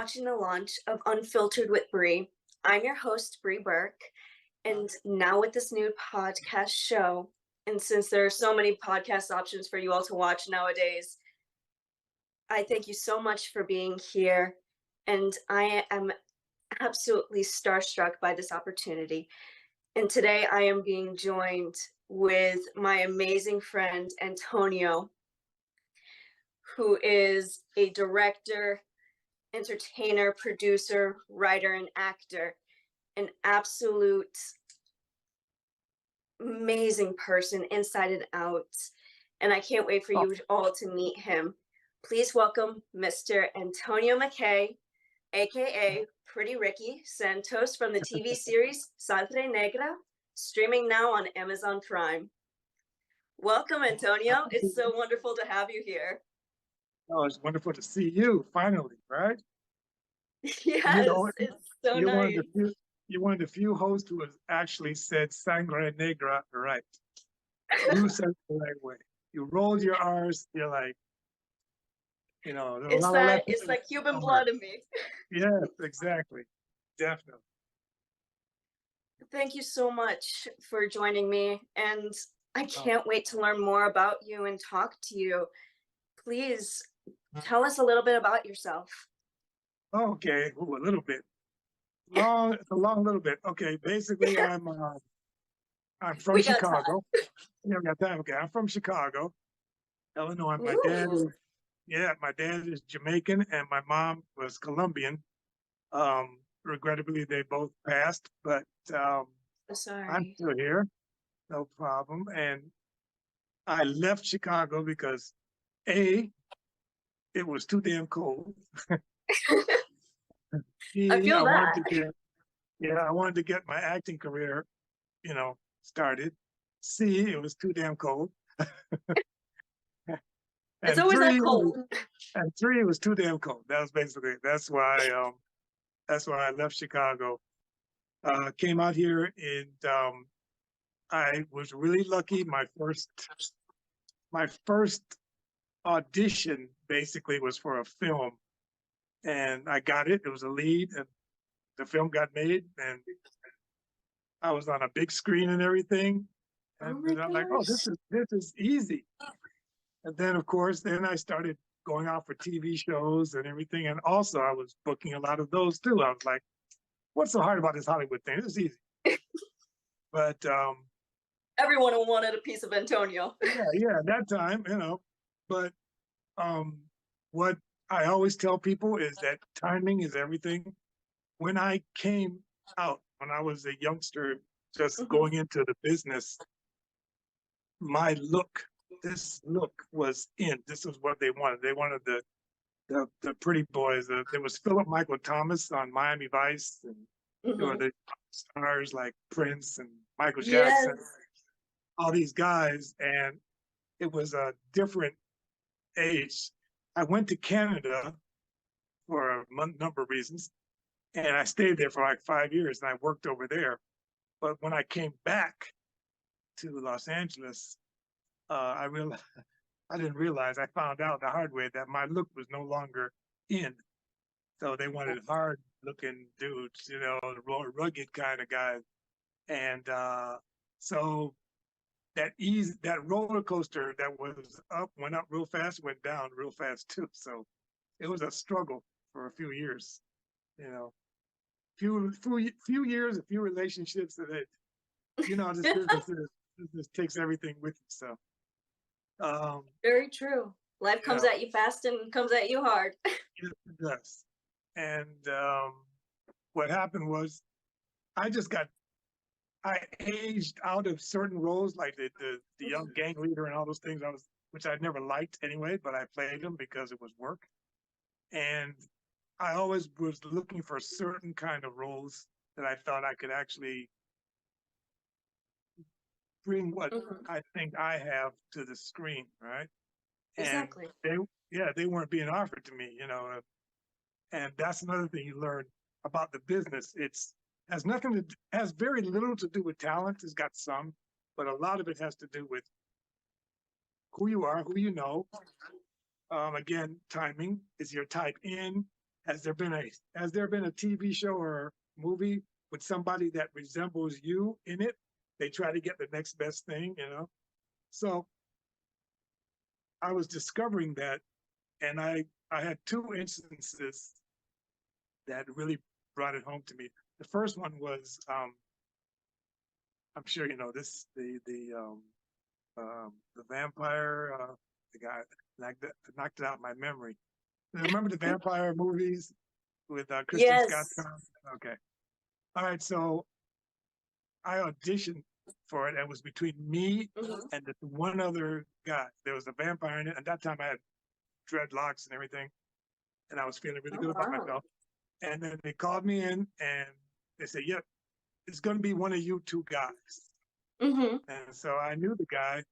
watching the launch of Unfiltered with Brie. I'm your host, Brie Burke, and now with this new podcast show, and since there are so many podcast options for you all to watch nowadays, I thank you so much for being here, and I am absolutely starstruck by this opportunity. And today I am being joined with my amazing friend, Antonio, who is a director, entertainer, producer, writer, and actor, an absolute amazing person inside and out. And I can't wait for you all to meet him. Please welcome Mr. Antonio Mckay, aka Pretty Ricky Santos from the TV series SANGRE NEGRA, streaming now on Amazon Prime. Welcome, Antonio. It's so wonderful to have you here. Oh, it's wonderful to see you finally, right? Yes, it's so nice. You're one of the few hosts who has actually said SANGRE NEGRA right. You said it the right way. You rolled your R's. You're like, it's like Cuban blood in me. Yes, exactly. Definitely. Thank you so much for joining me. And I can't wait to learn more about you and talk to you. Please tell us a little bit about yourself. Okay, a little bit. It's a long little bit. Okay, basically, I'm from Chicago. Yeah, we got time. Okay, I'm from Chicago, Illinois. My dad is Jamaican, and my mom was Colombian. Regrettably, they both passed, but sorry. I'm still here, no problem. And I left Chicago because it was too damn cold. I feel that. I wanted to get my acting career, started. C, it was too damn cold. It's always that cold. And 3, it was too damn cold. That's why I left Chicago. Came out here and I was really lucky. My first audition basically was for a film, and I got it. It was a lead, and the film got made, and I was on a big screen and everything. And I'm like, oh, this is easy. And then, of course, I started going out for TV shows and everything. And also, I was booking a lot of those too. I was like, what's so hard about this Hollywood thing? This is easy. But everyone wanted a piece of Antonio. yeah, at that time, But what I always tell people is that timing is everything. When I came out, when I was a youngster, just going into the business, this look was in. This was what they wanted. They wanted the pretty boys. There was Philip Michael Thomas on Miami Vice, and there were the stars like Prince and Michael Jackson, all these guys, and it was a different age. I went to Canada for a number of reasons, and I stayed there for like 5 years, and I worked over there. But when I came back to Los Angeles, I I found out the hard way that my look was no longer in. So they wanted hard-looking dudes, rugged kind of guys. And so that roller coaster that was up, went up real fast, went down real fast too. So it was a struggle for a few years, few years, a few relationships that this takes everything with you. So very true. Life comes at you fast and comes at you hard. It does. And what happened was I aged out of certain roles, like the young gang leader and all those things which I never liked anyway, but I played them because it was work. And I always was looking for certain kind of roles that I thought I could actually bring what I think I have to the screen, right? Exactly. And they weren't being offered to me, and that's another thing you learn about the business. Has very little to do with talent. It's got some, but a lot of it has to do with who you are, who you know. Again, timing. Is your type in? has there been a TV show or movie with somebody that resembles you in it? They try to get the next best thing, you know? So I was discovering that, and I had two instances that really brought it home to me. The first one was, I'm sure you know this, the vampire, the guy knocked it out of my memory. Remember the vampire movies with Kristen Scott? Yes. Okay. All right. So I auditioned for it. It was between me and this one other guy. There was a vampire in it. At that time, I had dreadlocks and everything, and I was feeling really good about myself. And then they called me in, and they said, "Yep, it's going to be one of you two guys." And so I knew the guy,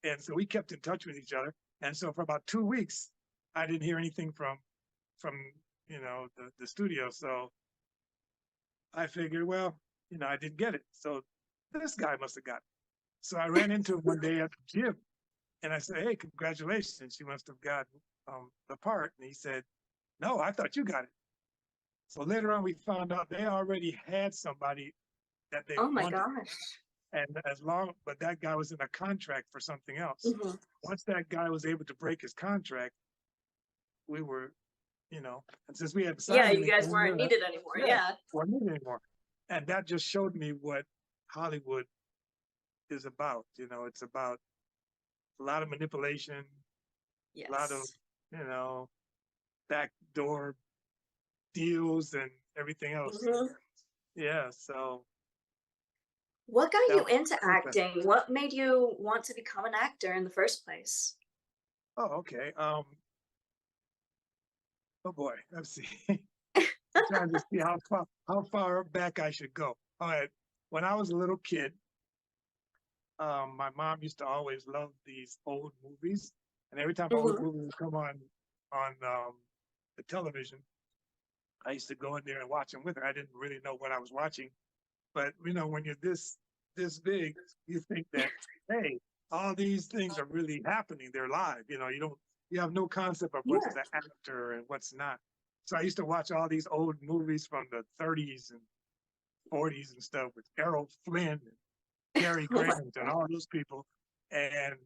and so we kept in touch with each other. And so for about 2 weeks, I didn't hear anything from you know the studio. So I figured, well, you know, I didn't get it. So this guy must have got it. So I ran into him one day at the gym, and I said, "Hey, congratulations! You must have gotten the part." And he said, "No, I thought you got it." So later on, we found out they already had somebody that they Oh my wanted. gosh. And but that guy was in a contract for something else. Once that guy was able to break his contract, we were, you know, and since we had signed, yeah, you guys weren't needed anymore. Yeah. weren't needed anymore. And that just showed me what Hollywood is about. You know, it's about a lot of manipulation, Yes. a lot of, you know, backdoor deals and everything else. Yeah. So what got you into acting? What made you want to become an actor in the first place? Oh, okay. Oh boy, let's see. I'm trying to see how far back I should go. All right. When I was a little kid, my mom used to always love these old movies, and every time an old movie would come on the television, I used to go in there and watch them with her. I didn't really know what I was watching, but you know, when you're this big, you think that, hey, all these things are really happening. They're live. You know, you have no concept of what's an actor and what's not. So I used to watch all these old movies from the 30s and 40s and stuff with Errol Flynn and Cary Grant and all those people. And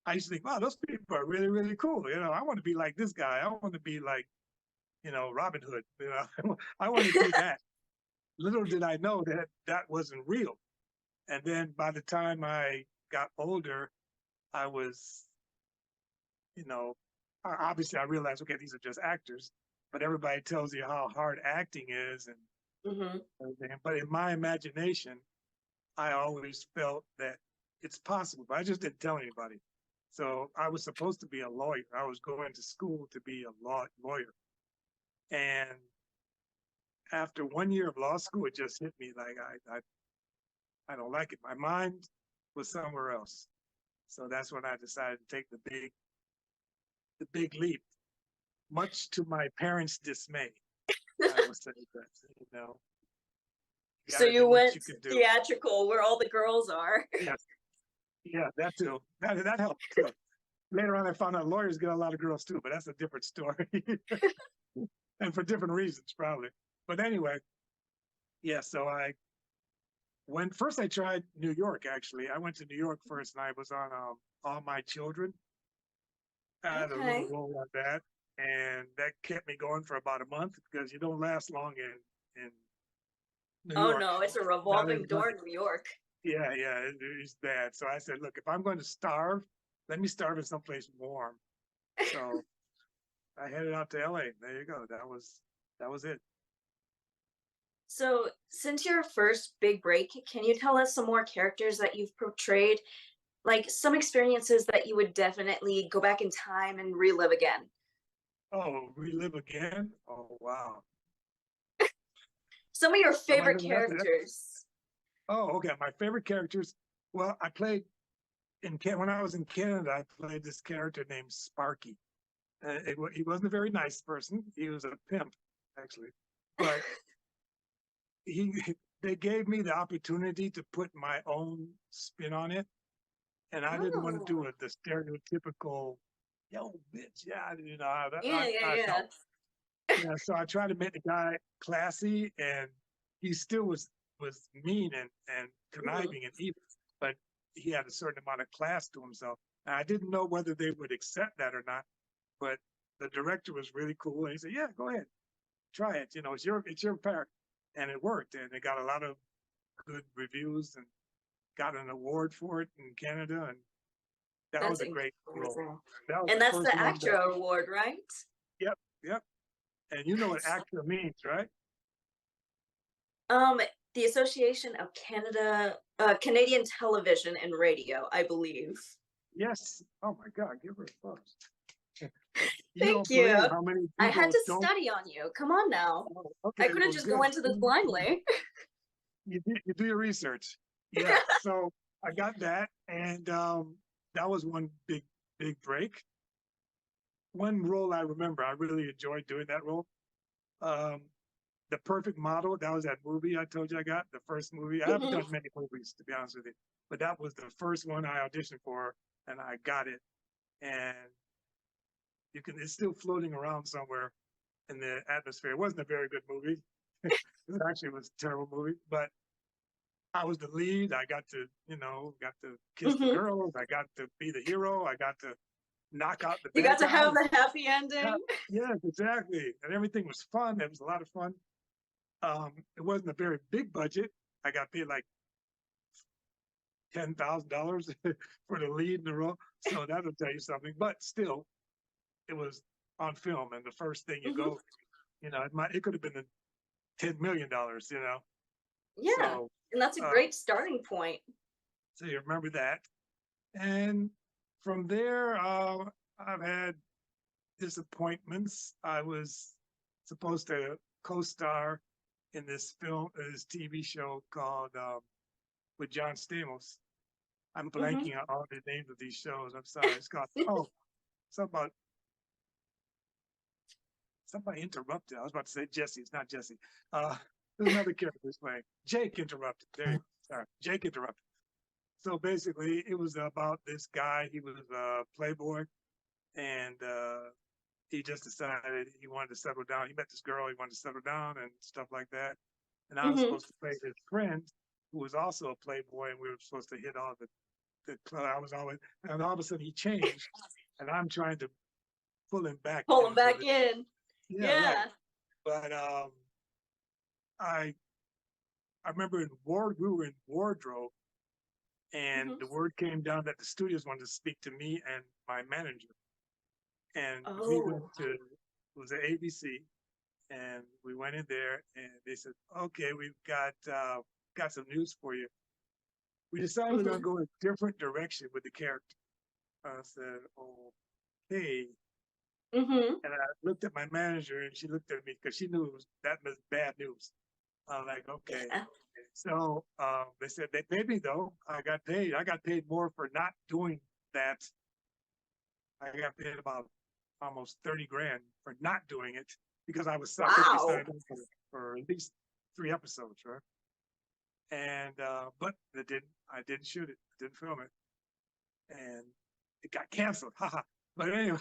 I used to think, wow, those people are really, really cool. You know, I want to be like this guy. I want to be like, you know, Robin Hood. You know, I want to do that. Little did I know that that wasn't real. And then by the time I got older, I was, you know, obviously I realized, okay, these are just actors, but everybody tells you how hard acting is and everything. But in my imagination, I always felt that it's possible, but I just didn't tell anybody. So I was supposed to be a lawyer. I was going to school to be a lawyer. And after 1 year of law school, it just hit me like I don't like it. My mind was somewhere else. So that's when I decided to take the big leap, much to my parents' dismay. I would say that, you know. So you went theatrical where all the girls are. Yes. Yeah, that too. That helped too. Later on, I found out lawyers get a lot of girls too, but that's a different story. And for different reasons, probably. But anyway, yeah, so first I tried New York, actually. I went to New York first, and I was on All My Children. I had a little role like that, and that kept me going for about a month because you don't last long in New York. Oh no, it's a revolving door in New York. Yeah, it's bad. So I said, look, if I'm going to starve, let me starve in someplace warm. So I headed out to LA. There you go. That was it. So since your first big break, can you tell us some more characters that you've portrayed? Like some experiences that you would definitely go back in time and relive again? Oh, relive again? Oh, wow. Some of your favorite characters. Oh, okay. My favorite characters. Well, I played when I was in Canada, I played this character named Sparky. He wasn't a very nice person. He was a pimp, actually. But they gave me the opportunity to put my own spin on it. And I didn't want to do the stereotypical, yo, bitch, yeah, you know. Yeah, so I tried to make the guy classy, and he still was mean and Mhm. conniving and evil, but he had a certain amount of class to himself. And I didn't know whether they would accept that or not, but the director was really cool, and he said, "Yeah, go ahead, try it. You know, it's your part," and it worked, and it got a lot of good reviews and got an award for it in Canada, and that was That's a great role. incredible. That was And the that's first the one ACTRA that. award, right? Yep, yep. And you know what So, actor means, right? um, the Association of Canadian Television and Radio, I believe. Yes. Oh my God, give her a buzz. You Thank don't you. believe how many I had people to don't. study on you. Come on now. Oh, I okay, couldn't well, just go good. into this blindly. You do your research. Yeah. So I got that, and that was one big break. One role I remember, I really enjoyed doing that role. Um, the Perfect Model. That was that movie I told you I got, the first movie. I haven't Mhm. done many movies, to be honest with you, but that was the first one I auditioned for, and I got it. And it's still floating around somewhere in the atmosphere. It wasn't a very good movie. It actually was a terrible movie, but I was the lead. I got to, got to kiss the Mhm. girls. I got to be the hero. I got to knock out the You bad got to have guys. the happy Yeah, ending. yes, exactly. And everything was fun. It was a lot of fun. It wasn't a very big budget. I got paid like $10,000 for the lead in the role. So that'll tell you something. But still, it was on film, and the first thing you Mhm. go, it could have been $10 million. Yeah, So, and that's a uh, great starting point. so you remember that. And from there, I've had disappointments. I was supposed to co-star in this TV show called with John Stamos. I'm Mhm. blanking on all the names of these shows. I'm sorry. It's called something about somebody interrupted. I was about to say Jessie. It's not Jessie. Uh, there's another character who's playing. Jake interrupted. There you go. Sorry, Jake interrupted. So basically, it was about this guy. He was a playboy, and he just decided he wanted to settle down. He met this girl. He wanted to settle down and stuff like that. And I was Mhm. supposed to play his friend, who was also a playboy, and we were supposed to hit all the club. I was always, and all of a sudden he changed, and I'm trying to pull him back Pull them into back the. in. Yeah, right. Yeah. But I I remember we were in wardrobe, and Mhm. the word came down that the studios wanted to speak to me and my manager, and we went Oh. to, it was at ABC, and we went in there, and they said, "Okay, we've got some news for you. We decided we're going to Mhm. go a different direction with the character." I said, "Okay." Mhm. And I looked at my manager, and she looked at me because she knew that was bad news. I'm like, "Okay." Yeah. So they said they paid me though. I got paid. I got paid more for not doing that. I got paid about almost 30 grand for not doing it because I was supposed to be Wow. signed up for at least 3 episodes, right? And but I didn't shoot it, didn't film it, and it got canceled. Haha. But anyway,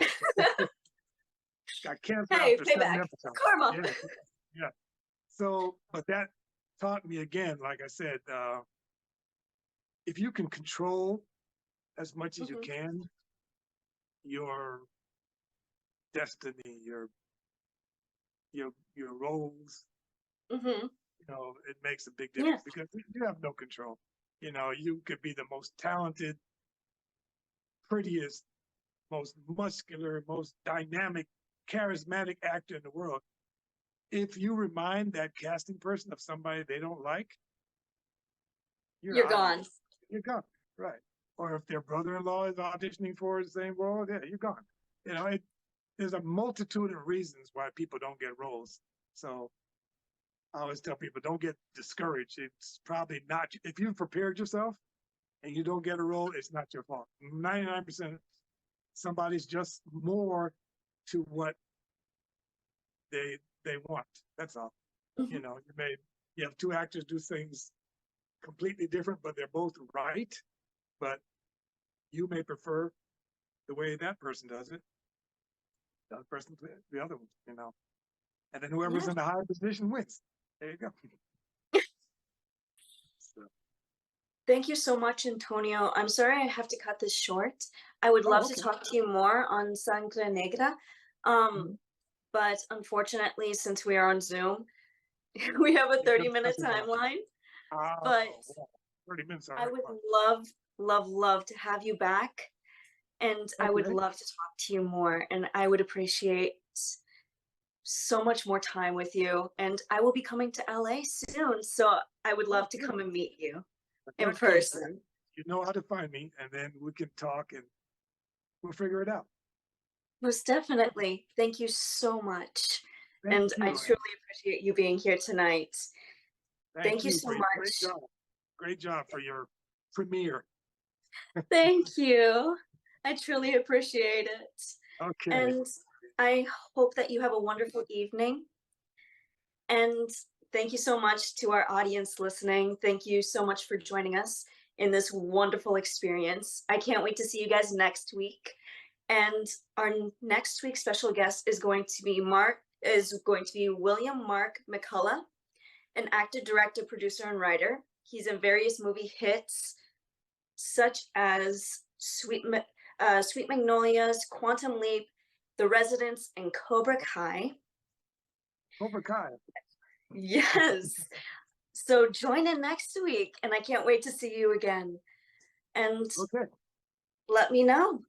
got canceled Hey, after 7 episodes. karma. Yeah, yeah. So, but that taught me again, like I said, if you can control as much as you Mhm. can your destiny, your roles, Mhm. it makes a big Yeah. difference because you have no control. You could be the most talented, prettiest, most muscular, most dynamic, charismatic actor in the world. If you remind that casting person of somebody they don't like, you're You're out of the gone. game. You're gone. Right. Or if their brother-in-law is auditioning for the same role, yeah, you're gone. There's a multitude of reasons why people don't get roles. So I always tell people, don't get discouraged. It's probably not, if you've prepared yourself and you don't get a role, it's not your fault. 99%, somebody's just more to what they want. That's all. Mhm. You have two actors do things completely different, but they're both right. But you may prefer the way that person does it. The other person, the other one. and then whoever's Yeah. in the higher position wins. There you go. So, Thank you so much, Antonio. I'm sorry I have to cut this short. I would love to okay. talk to you more on Sangre Negra. Mhm. But unfortunately, since we are on Zoom, we have a You can 30-minute talk about- timeline. Oh, But well, 30 minutes. All I right. would Fine. love to have you back. And I would Okay. love to talk to you more. And I would appreciate so much more time with you. And I will be coming to LA soon. So I would love to Okay. come and meet you In in that case, person. you know how to find me, and then we can talk and we'll figure it out. Most definitely. Thank you so much. And Thank I you. truly appreciate you being here tonight. Thank you so Great much. job. Great job for your premiere. Thank you. I truly appreciate it. Okay. And I hope that you have a wonderful evening. And thank you so much to our audience listening. Thank you so much for joining us in this wonderful experience. I can't wait to see you guys next week. And our next week's special guest is going to be William Mark McCullough, an actor, director, producer, and writer. He's in various movie hits such as Sweet Magnolias, Quantum Leap, The Residents, and Cobra Kai. Cobra Kai. Yes. So join in next week, and I can't wait to see you again. And Okay. let me know.